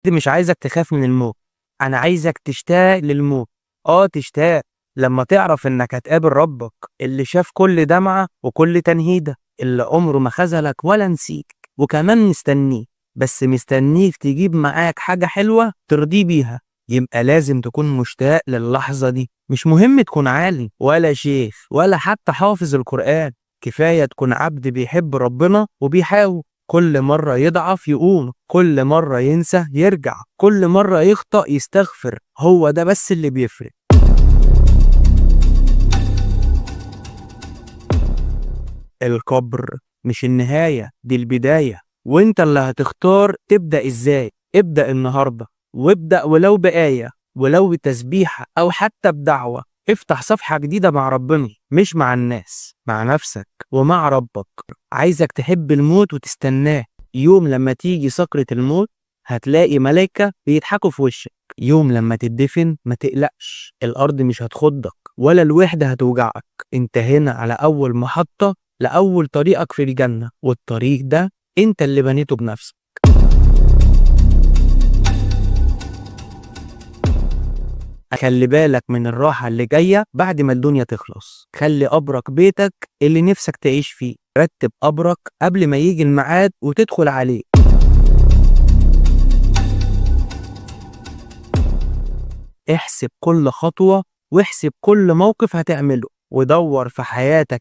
مش عايزك تخاف من الموت، أنا عايزك تشتاق للموت. تشتاق لما تعرف إنك هتقابل ربك اللي شاف كل دمعة وكل تنهيدة، اللي عمره ما خذلك ولا نسيك، وكمان مستنيك، بس مستنيك تجيب معاك حاجة حلوة ترضيه بيها. يبقى لازم تكون مشتاق للحظة دي. مش مهم تكون عالم ولا شيخ ولا حتى حافظ القرآن، كفاية تكون عبد بيحب ربنا وبيحاول. كل مرة يضعف يقوم، كل مرة ينسى يرجع، كل مرة يخطأ يستغفر. هو ده بس اللي بيفرق. القبر مش النهاية، دي البداية، وانت اللي هتختار تبدأ ازاي. ابدأ النهاردة، وابدأ ولو بآية، ولو بتسبيحة أو حتى بدعوة. افتح صفحة جديدة مع ربنا، مش مع الناس، مع نفسك ومع ربك. عايزك تحب الموت وتستناه. يوم لما تيجي سكرة الموت هتلاقي ملايكة بيضحكوا في وشك. يوم لما تدفن ما تقلقش، الأرض مش هتخضك ولا الوحدة هتوجعك. انت هنا على أول محطة لأول طريقك في الجنة، والطريق ده انت اللي بنيته بنفسك. خلي بالك من الراحة اللي جاية بعد ما الدنيا تخلص. خلي قبرك بيتك اللي نفسك تعيش فيه. رتب قبرك قبل ما يجي الميعاد وتدخل عليه. احسب كل خطوة واحسب كل موقف هتعمله، ودور في حياتك